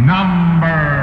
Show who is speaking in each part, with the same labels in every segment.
Speaker 1: numbers.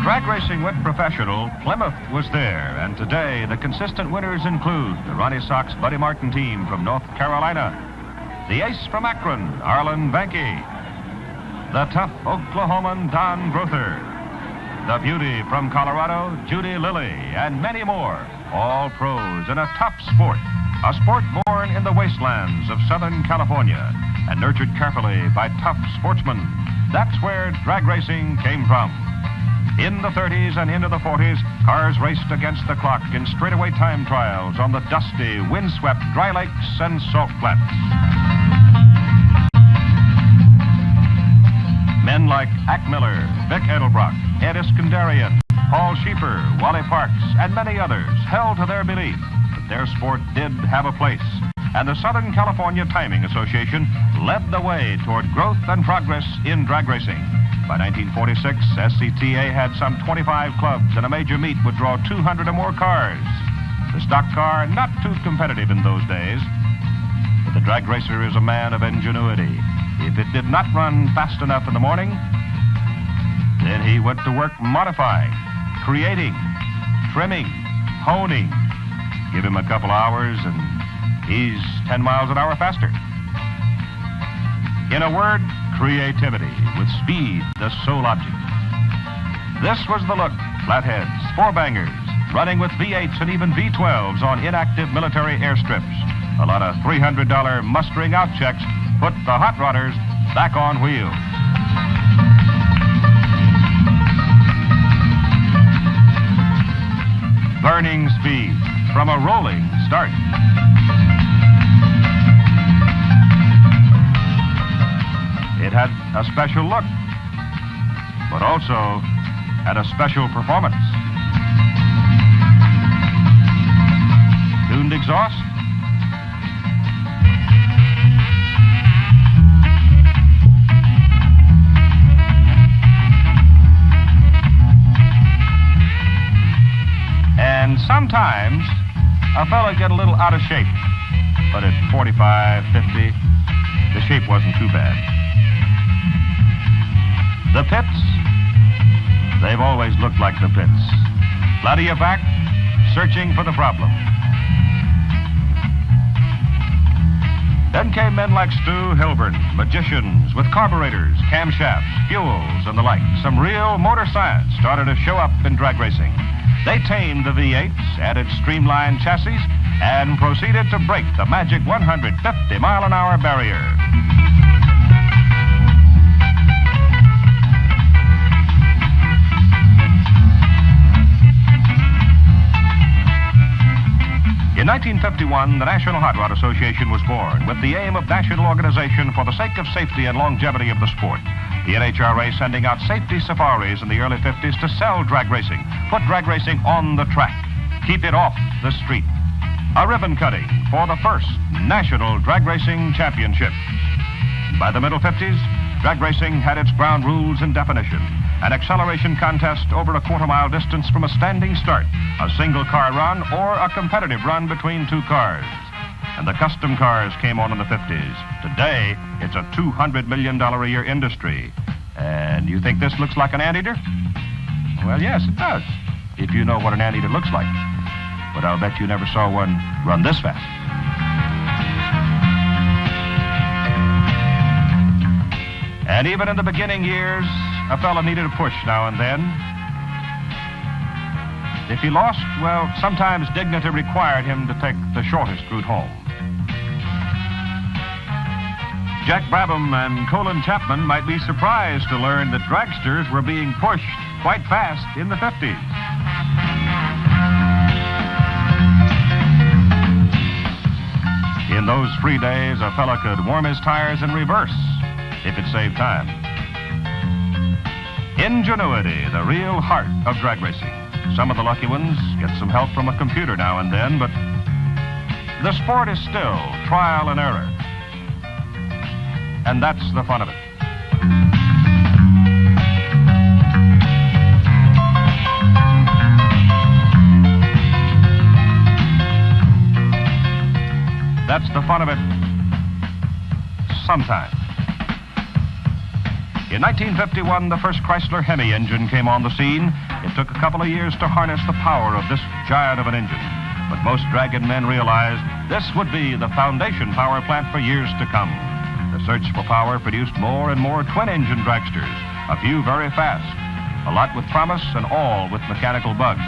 Speaker 2: Drag racing went professional, Plymouth was there, and today the consistent winners include the Ronnie Sox Buddy Martin team from North Carolina, the ace from Akron, Arlen Banky, the tough Oklahoman Don Grother, the beauty from Colorado, Judy Lilly, and many more, all pros in a tough sport, a sport born in the wastelands of Southern California and nurtured carefully by tough sportsmen. That's where drag racing came from. In the 30s and into the 40s, cars raced against the clock in straightaway time trials on the dusty, windswept dry lakes and salt flats. Men like Ack Miller, Vic Edelbrock, Ed Iskandarian, Paul Schieffer, Wally Parks, and many others held to their belief that their sport did have a place, and the Southern California Timing Association led the way toward growth and progress in drag racing. By 1946, SCTA had some 25 clubs, and a major meet would draw 200 or more cars. The stock car, not too competitive in those days, but the drag racer is a man of ingenuity. If it did not run fast enough in the morning, then he went to work modifying, creating, trimming, honing. Give him a couple hours and he's 10 miles an hour faster. In a word, creativity, with speed the sole object. This was the look, flatheads, four-bangers, running with V8s and even V12s on inactive military airstrips. A lot of $300 mustering out checks put the hot rodders back on wheels. Burning speed from a rolling start. It had a special look, but also had a special performance. Tuned exhaust. And sometimes a fella get a little out of shape, but at 45, 50, the shape wasn't too bad. The pits, they've always looked like the pits. Flat of your back, searching for the problem. Then came men like Stu Hilburn, magicians with carburetors, camshafts, fuels, and the like. Some real motor science started to show up in drag racing. They tamed the V8s, added streamlined chassis, and proceeded to break the magic 150-mile-an-hour barrier. In 1951, the National Hot Rod Association was born with the aim of national organization for the sake of safety and longevity of the sport. The NHRA sending out safety safaris in the early 50s to sell drag racing, put drag racing on the track, keep it off the street. A ribbon cutting for the first National Drag Racing Championship. By the middle 50s, drag racing had its ground rules and definition. an acceleration contest over a quarter-mile distance from a standing start, a single-car run, or a competitive run between two cars. And the custom cars came on in the 50s. Today, it's a $200 million a year industry. And you think this looks like an anteater? Well, yes, it does, if you know what an anteater looks like. But I'll bet you never saw one run this fast. And even in the beginning years, a fella needed a push now and then. If he lost, well, sometimes dignity required him to take the shortest route home. Jack Brabham and Colin Chapman might be surprised to learn that dragsters were being pushed quite fast in the 50s. In those free days, a fella could warm his tires in reverse if it saved time. Ingenuity, the real heart of drag racing. Some of the lucky ones get some help from a computer now and then, but the sport is still trial and error. And that's the fun of it. That's the fun of it sometimes. In 1951, the first Chrysler Hemi engine came on the scene. It took a couple of years to harness the power of this giant of an engine. But most dragon men realized this would be the foundation power plant for years to come. The search for power produced more and more twin-engine dragsters, a few very fast, a lot with promise, and all with mechanical bugs.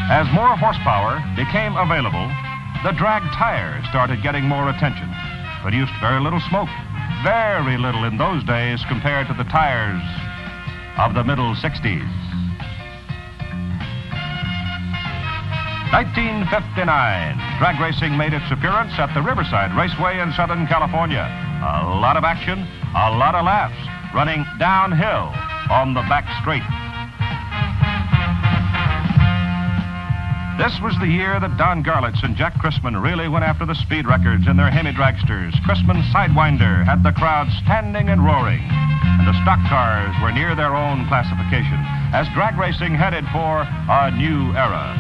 Speaker 2: As more horsepower became available, the drag tire started getting more attention. Produced very little smoke, very little in those days compared to the tires of the middle 60s. 1959, drag racing made its appearance at the Riverside Raceway in Southern California. A lot of action, a lot of laughs, running downhill on the back straight. This was the year that Don Garlits and Jack Chrisman really went after the speed records in their Hemi dragsters. Chrisman's Sidewinder had the crowd standing and roaring, and the stock cars were near their own classification as drag racing headed for a new era.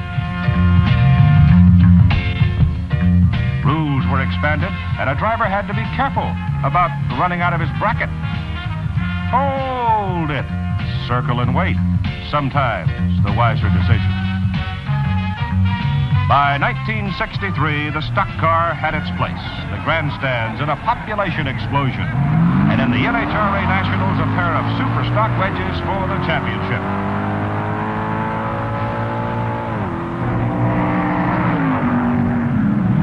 Speaker 2: Rules were expanded, and a driver had to be careful about running out of his bracket. Hold it, circle and wait, sometimes the wiser decision. By 1963, the stock car had its place, the grandstands in a population explosion, and in the NHRA Nationals, a pair of super stock wedges for the championship.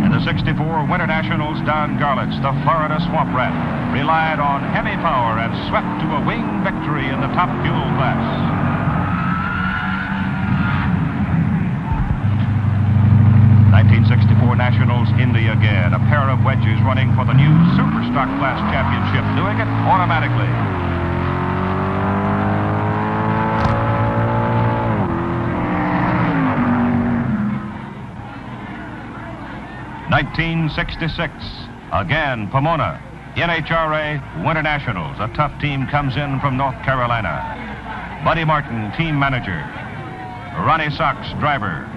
Speaker 2: In the '64 Winter Nationals, Don Garlits, the Florida Swamp Rat, relied on Hemi power and swept to a wing victory in the top fuel class. 1964 Nationals, Indy again. A pair of wedges running for the new Super Stock Class Championship, doing it automatically. '66, again, Pomona. NHRA Winter Nationals. A tough team comes in from North Carolina. Buddy Martin, team manager. Ronnie Sox, driver.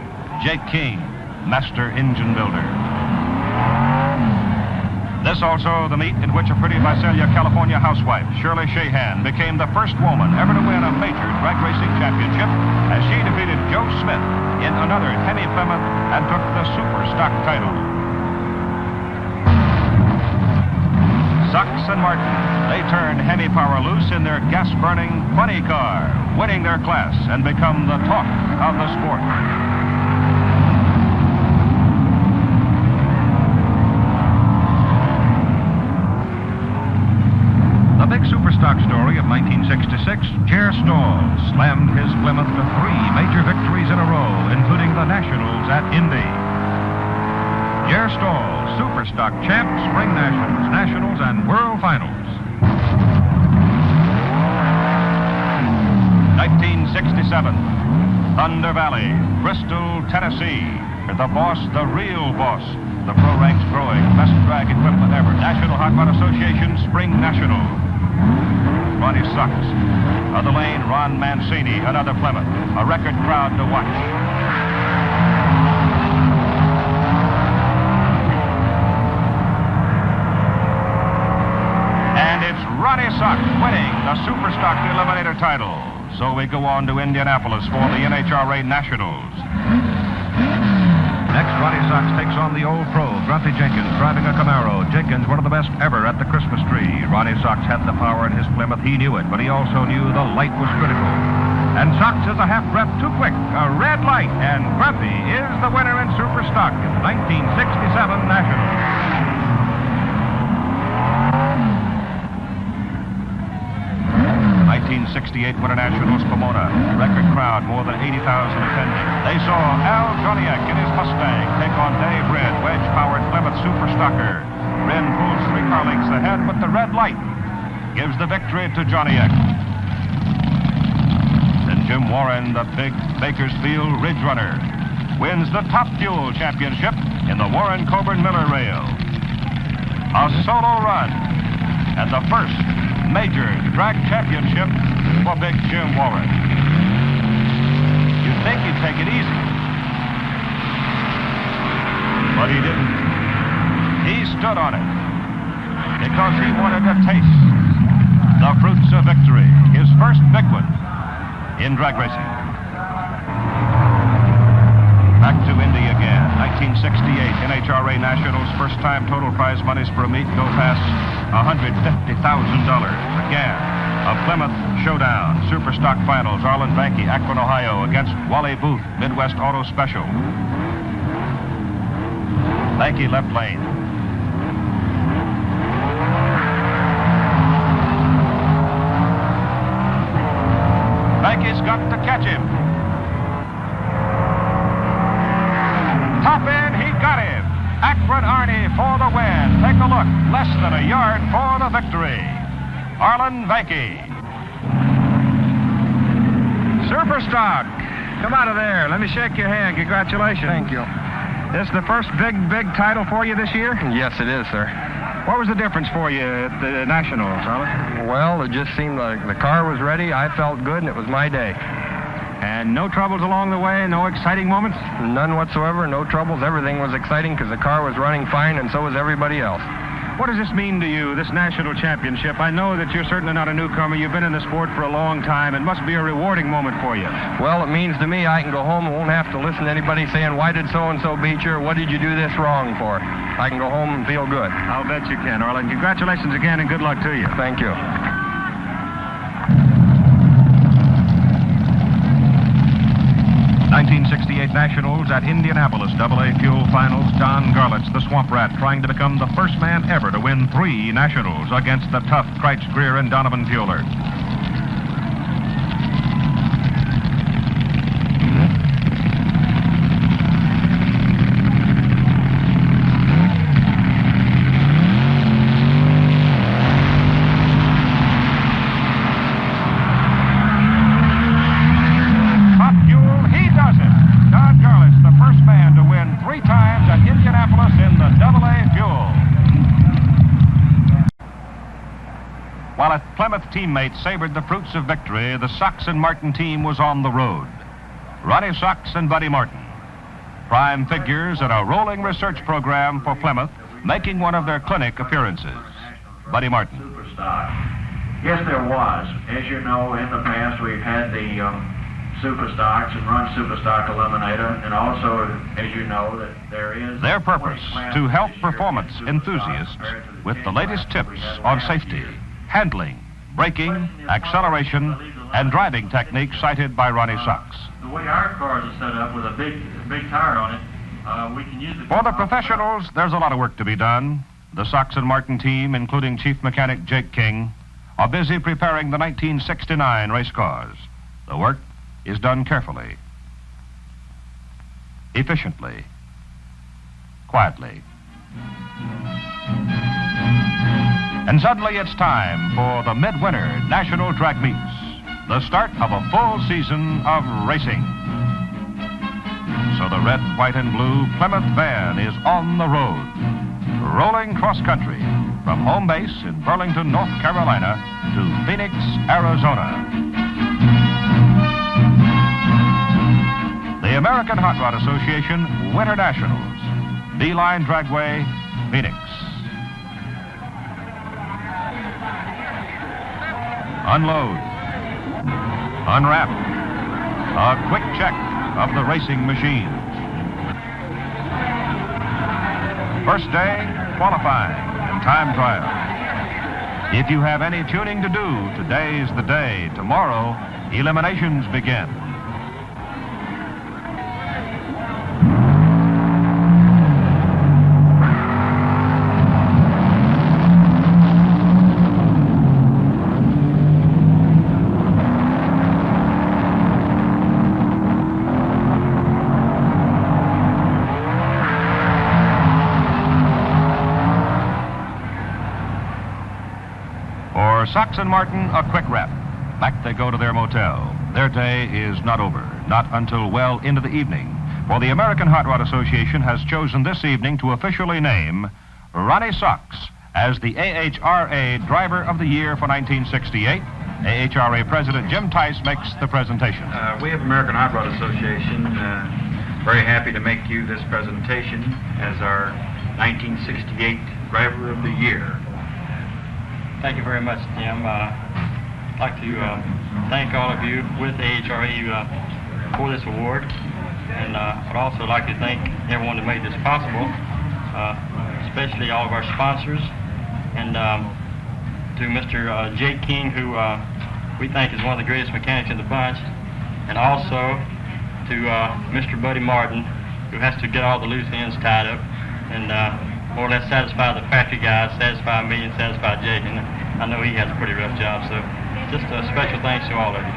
Speaker 2: Jake King, master engine builder. This also the meet in which a pretty Visalia, California housewife, Shirley Shahan, became the first woman ever to win a major drag racing championship as she defeated Joe Smith in another Hemi Plymouth and took the Super Stock title. Sox and Martin, they turned Hemi power loose in their gas-burning funny car, winning their class and become the talk of the sport. The big Superstock story of 1966, Jer Stall slammed his Plymouth to 3 major victories in a row, including the Nationals at Indy. Jer Stall, Superstock champ, Spring Nationals, and World Finals. 1967, Thunder Valley, Bristol, Tennessee. The boss, the real boss, the pro ranks growing. Best drag equipment ever. National Hot Rod Association Spring National. Ronnie Sux. Other lane, Ron Mancini, another Plymouth. A record crowd to watch. And it's Ronnie Sux winning the Superstock Eliminator title. So we go on to Indianapolis for the NHRA Nationals. Next, Ronnie Sux takes on the old pro, Grumpy Jenkins, driving a Camaro. Jenkins, one of the best ever at the Christmas tree. Ronnie Sux had the power in his Plymouth. He knew it, but he also knew the light was critical. And Sux is a half breath too quick. A red light, and Grumpy is the winner in Superstock in the 1967 Nationals. 1968 Winter Nationals, Pomona. Record crowd, more than 80,000 attending. They saw Al Joniak in his Mustang take on Dave Wren, wedge-powered Plymouth Superstocker. Wren pulls 3 car lengths ahead, but the red light gives the victory to Joniak. Then Jim Warren, the big Bakersfield Ridge Runner, wins the Top Fuel Championship in the Warren Coburn Miller Rail. A solo run, and the first major drag championship for Big Jim Warren. You'd think he'd take it easy, but he didn't. He stood on it because he wanted to taste the fruits of victory, his first big one in drag racing. Back to Indy again. 1968 NHRA Nationals. First time total prize monies for a meet go past $150,000. Again, a Plymouth showdown. Superstock finals. Arlen Banky, Akron, Ohio, against Wally Booth, Midwest Auto Special. Banky left lane. Banky's got to catch him. Top end, he got him. Akron Arnie for the win. Take a look. Less than a yard for the victory. Arlen Banky.
Speaker 1: Superstock. Come out of there. Let me shake your hand. Congratulations.
Speaker 3: Thank you.
Speaker 1: This the first big title for you this year?
Speaker 3: Yes, it is, sir.
Speaker 1: What was the difference for you at the Nationals, Arlen?
Speaker 3: Well, it just seemed like the car was ready. I felt good, and it was my day.
Speaker 1: And no troubles along the way? No exciting moments?
Speaker 3: None whatsoever. No troubles. Everything was exciting because the car was running fine, and so was everybody else.
Speaker 1: What does this mean to you, this national championship? I know that you're certainly not a newcomer. You've been in the sport for a long time. It must be a rewarding moment for you.
Speaker 3: Well, it means to me I can go home and won't have to listen to anybody saying, why did so-and-so beat you, or what did you do this wrong for? I can go home and feel good.
Speaker 1: I'll bet you can, Arlen. Congratulations again, and good luck to you.
Speaker 3: Thank you.
Speaker 2: 1968 Nationals at Indianapolis AA Fuel Finals. Don Garlits, the Swamp Rat, trying to become the first man ever to win 3 Nationals against the tough Kreitz Greer and Donovan Fueler. While a Plymouth teammate savored the fruits of victory, the Sux and Martin team was on the road. Ronnie Sux and Buddy Martin, prime figures in a rolling research program for Plymouth, making one of their clinic appearances. Buddy Martin.
Speaker 4: Superstock. Yes, there was. As you know, in the past we've had the Superstocks and run Superstock Eliminator, and also, as you know, that there is...
Speaker 2: Their purpose, to help performance enthusiasts with the latest tips on safety, handling, braking, acceleration, and driving techniques cited by Ronnie Sux.
Speaker 4: The way our cars are set up with a big tire on it, we can use it...
Speaker 2: For the professionals, there's a lot of work to be done. The Sux and Martin team, including Chief Mechanic Jake King, are busy preparing the 1969 race cars. The work is done carefully, efficiently, quietly. And suddenly it's time for the Midwinter National Drag Meets, the start of a full season of racing. So the red, white, and blue Plymouth van is on the road, rolling cross-country from home base in Burlington, North Carolina to Phoenix, Arizona. The American Hot Rod Association Winter Nationals, Beeline Dragway, Phoenix. Unload. Unwrap. A quick check of the racing machine. First day, qualifying and time trial. If you have any tuning to do, today's the day. Tomorrow, eliminations begin. Sox and Martin, a quick wrap. Back they go to their motel. Their day is not over, not until well into the evening. For the American Hot Rod Association has chosen this evening to officially name Ronnie Sox as the AHRA Driver of the Year for 1968. AHRA President Jim Tice makes the presentation.
Speaker 5: We of American Hot Rod Association very happy to make you this presentation as our 1968 Driver of the Year.
Speaker 6: Thank you very much, Jim. I'd like to thank all of you with AHRA for this award. And I'd also like to thank everyone that made this possible, especially all of our sponsors, and to Mr. Jake King, who we think is one of the greatest mechanics in the bunch, and also to Mr. Buddy Martin, who has to get all the loose ends tied up and more or less satisfy the factory guys, satisfy me, and satisfy Jake. And I know he has a pretty rough job, so just a special thanks to all of you.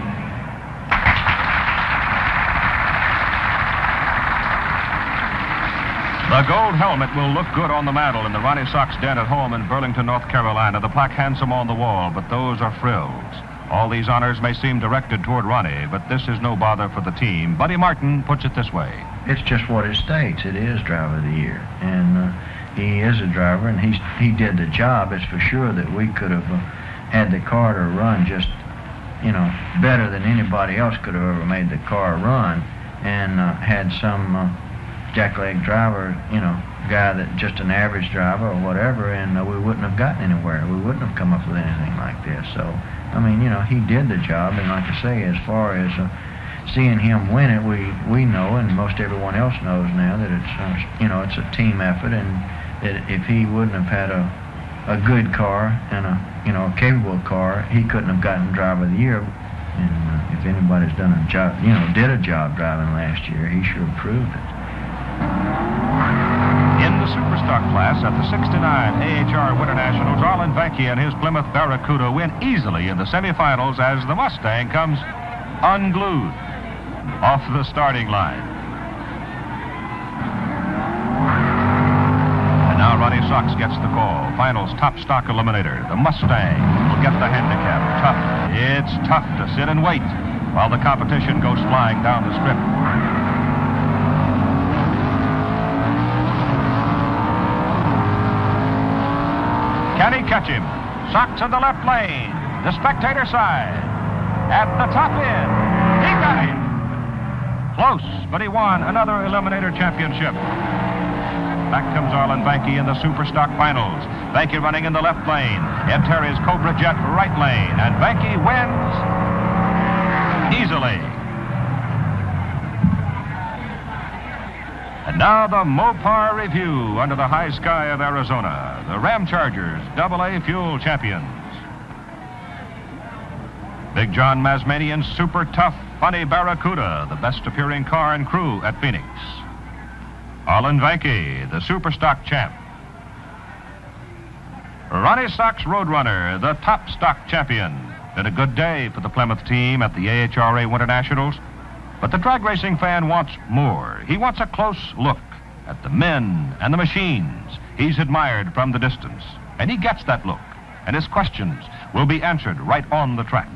Speaker 2: The gold helmet will look good on the mantle in the Ronnie Sox den at home in Burlington, North Carolina. The plaque handsome on the wall, but those are frills. All these honors may seem directed toward Ronnie, but this is no bother for the team. Buddy Martin puts it this way.
Speaker 7: It's just what it states. It is Driver of the Year. And he is a driver, and he did the job. It's for sure that we could have had the car to run just, better than anybody else could have ever made the car run, and had some jackleg driver, guy that just an average driver or whatever, and we wouldn't have gotten anywhere. We wouldn't have come up with anything like this. So, he did the job, and like I say, as far as seeing him win it, we know, and most everyone else knows now, that it's it's a team effort, and that if he wouldn't have had a good car and a capable car, he couldn't have gotten Driver of the Year. And if anybody's done a job, did a job driving last year, he sure proved it.
Speaker 2: In the Superstock class at the 69 AHR Winter Nationals, Arlen Vanke and his Plymouth Barracuda win easily in the semifinals as the Mustang comes unglued off the starting line. And now Ronnie Sox gets the call. Finals top stock eliminator. The Mustang will get the handicap. Tough. It's tough to sit and wait while the competition goes flying down the strip. Can he catch him? Sox in the left lane. The spectator side. At the top end. He got him. Close, but he won another Eliminator Championship. Back comes Arlen Vanke in the Superstock Finals. Vanke running in the left lane. Ed Terry's Cobra Jet right lane. And Vanke wins easily. And now the Mopar Review under the high sky of Arizona. The Ram Chargers, AA fuel champions. Big John Mazmanian's super tough, funny Barracuda, the best appearing car and crew at Phoenix. Arlen Vanke, the Superstock champ. Ronnie Sox Roadrunner, the top stock champion. Been a good day for the Plymouth team at the AHRA Winter Nationals. But the drag racing fan wants more. He wants a close look at the men and the machines he's admired from the distance. And he gets that look. And his questions will be answered right on the track.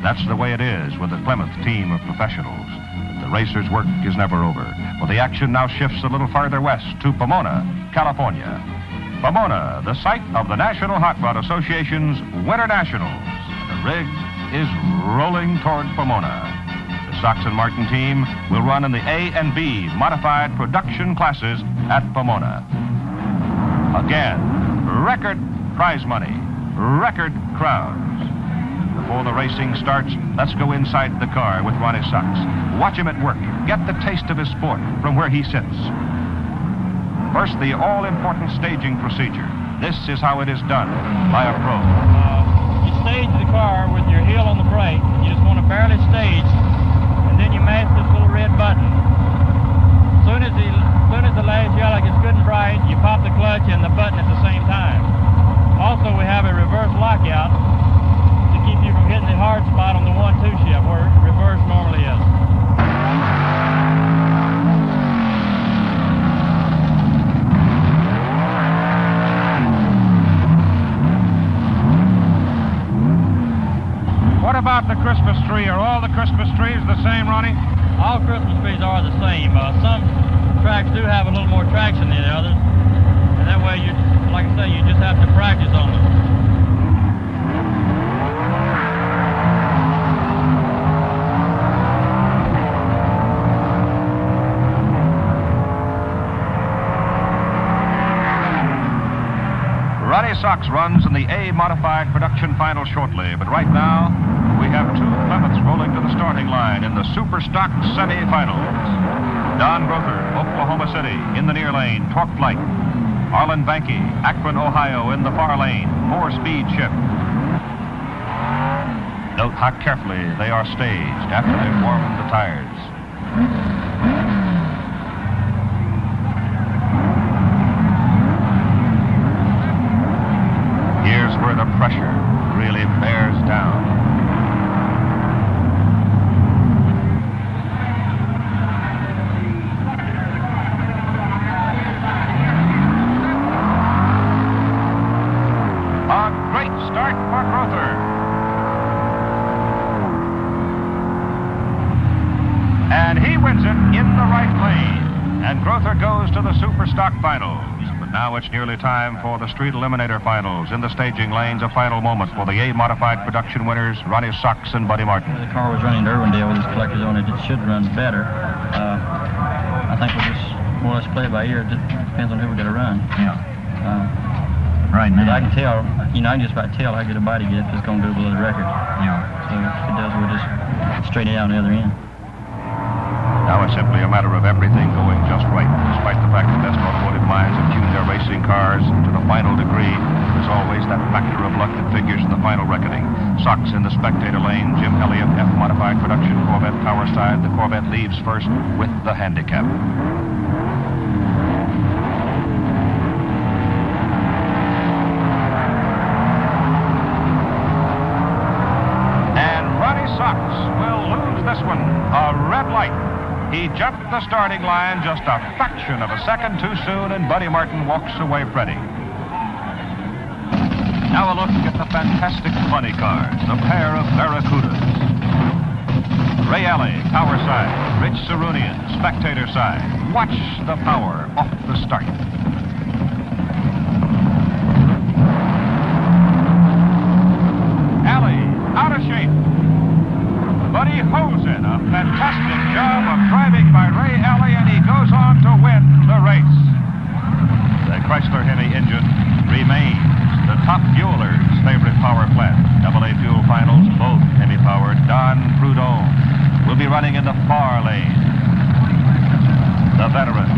Speaker 2: That's the way it is with the Plymouth team of professionals. The the racer's work is never over. Well, the action now shifts a little farther west to Pomona, California. Pomona, the site of the National Hot Rod Association's Winter Nationals. The rig is rolling toward Pomona. The Sox and Martin team will run in the A and B modified production classes at Pomona. Again, record prize money, record crowds. Before the racing starts, let's go inside the car with Ronnie Sox. Watch him at work. Get the taste of his sport from where he sits. First, the all-important staging procedure. This is how it is done by a pro.
Speaker 6: You stage the car with your heel on the brake. You just want to barely stage, and then you mash this little red button. As soon as the last yellow gets good and bright, you pop the clutch and the button at the same time. Also, we have a reverse lockout to keep you from hitting the hard spot on the 1-2 shift where reverse normally is.
Speaker 1: What about the Christmas tree? Are all the Christmas trees the same, Ronnie?
Speaker 6: All Christmas trees are the same. Some tracks do have a little more traction than the others. And that way, like I say, you just have to practice on them.
Speaker 2: Ronnie Sox runs in the A modified production final shortly, but right now we have two Plymouths rolling to the starting line in the Super Stock semifinals. Don Grother, Oklahoma City, in the near lane, torque light. Arlen Banky, Akron, Ohio, in the far lane, 4-speed shift. Note how carefully they are staged after they've warmed the tires. Here's where the pressure really bears down. A great start for Grother. And he wins it in the right lane. And Grother goes to the Super Stock Finals. Now it's nearly time for the Street Eliminator Finals. In the staging lanes, a final moment for the A modified production winners, Ronnie Sox and Buddy Martin.
Speaker 8: The car was running to Irwindale with his collectors on it. It should run better. I think we'll just more or less play it by ear. It just depends on who we're going to run.
Speaker 7: Yeah. Right now.
Speaker 8: I can tell, I can just about tell how good a body gets if it's going to go below the record.
Speaker 7: Yeah.
Speaker 8: So if it does, we'll just straighten it out on the other end.
Speaker 2: Now it's simply a matter of everything going just right. Despite the fact the best automotive minds have tuned their racing cars to the final degree, there's always that factor of luck that figures in the final reckoning. Sox in the spectator lane, Jim Elliott, F modified production, Corvette power side. The Corvette leaves first with the handicap. And Ronnie Sox will lose this one. A red light. He jumped the starting line just a fraction of a second too soon, and Buddy Martin walks away pretty. Now a look at the fantastic funny cars, a pair of Barracudas. Ray Alley, power side. Rich Sarunian, spectator side. Watch the power off the start. Alley, out of shape. Buddy Hosen, a fantastic job of driving by Ray Alley, and he goes on to win the race. The Chrysler Hemi engine remains the top fueler's favorite power plant. AA Fuel Finals, both Hemi-powered. Don Prudhomme will be running in the far lane. The veteran,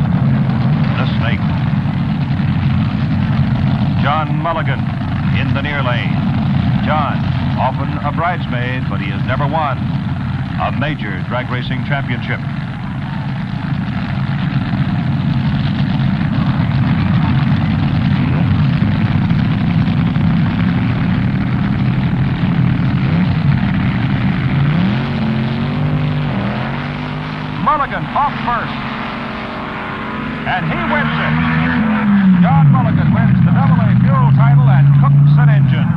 Speaker 2: the Snake. John Mulligan in the near lane. John, often a bridesmaid, but he has never won a major drag racing championship. Mulligan off first, and he wins it. John Mulligan wins the AA Fuel title and cooks an engine.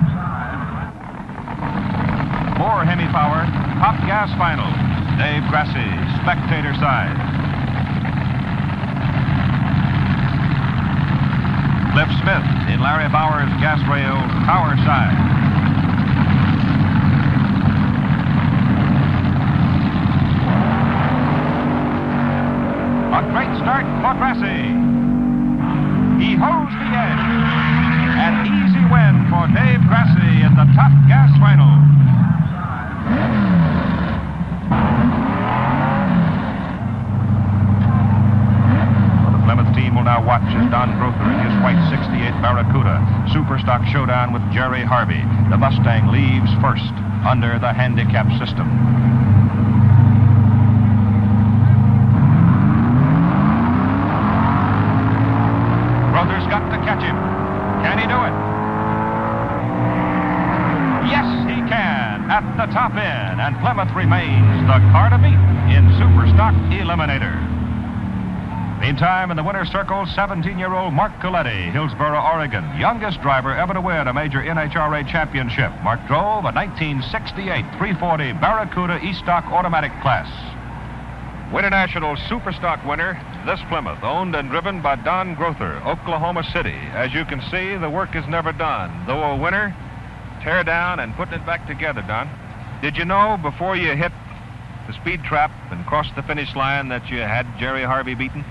Speaker 2: More Hemi-powered Top Gas Finals. Dave Grassi spectator side. Cliff Smith in Larry Bauer's gas rail power side. A great start for Gracie. He holds the edge. An easy win for Dave Gracie in the Tough Gas Final. Well, the Plymouth team will now watch as Don Grother in his white 68 Barracuda Superstock showdown with Jerry Harvey. The Mustang leaves first under the handicap system. Grother's got to catch him. Can he do it? Yes, he can at the top end, and Plymouth remains the car to beat in Superstock Eliminator. Meantime, in the winner's circle, 17-year-old Mark Coletti, Hillsboro, Oregon, youngest driver ever to win a major NHRA championship. Mark drove a 1968 340 Barracuda E-Stock automatic class. International Superstock winner, this Plymouth, owned and driven by Don Grother, Oklahoma City. As you can see, the work is never done. Though a winner, tear down and putting it back together, Don. Did you know before you hit the speed trap and crossed the finish line that you had Jerry Harvey beaten?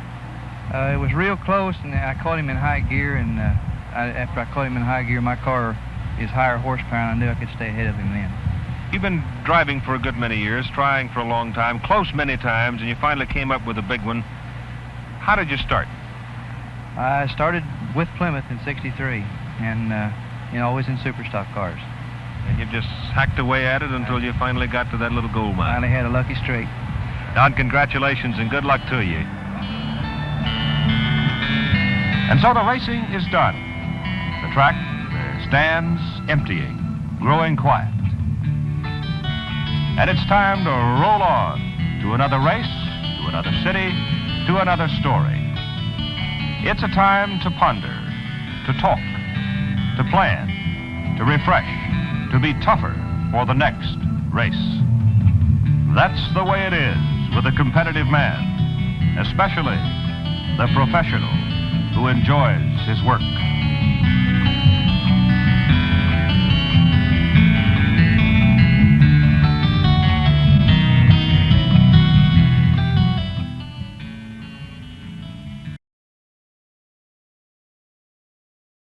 Speaker 9: It was real close, and I caught him in high gear, and after I caught him in high gear, my car is higher horsepower, and I knew I could stay ahead of him then.
Speaker 2: You've been driving for a good many years, trying for a long time, close many times, and you finally came up with a big one. How did you start?
Speaker 9: I started with Plymouth in '63, and always in Superstock cars.
Speaker 2: And you just hacked away at it until you finally got to that little gold mine.
Speaker 9: Finally had a lucky streak.
Speaker 2: Don, congratulations and good luck to you. And so the racing is done. The track stands emptying, growing quiet. And it's time to roll on to another race, to another city, to another story. It's a time to ponder, to talk, to plan, to refresh, to be tougher for the next race. That's the way it is with a competitive man, especially the professional who enjoys his work.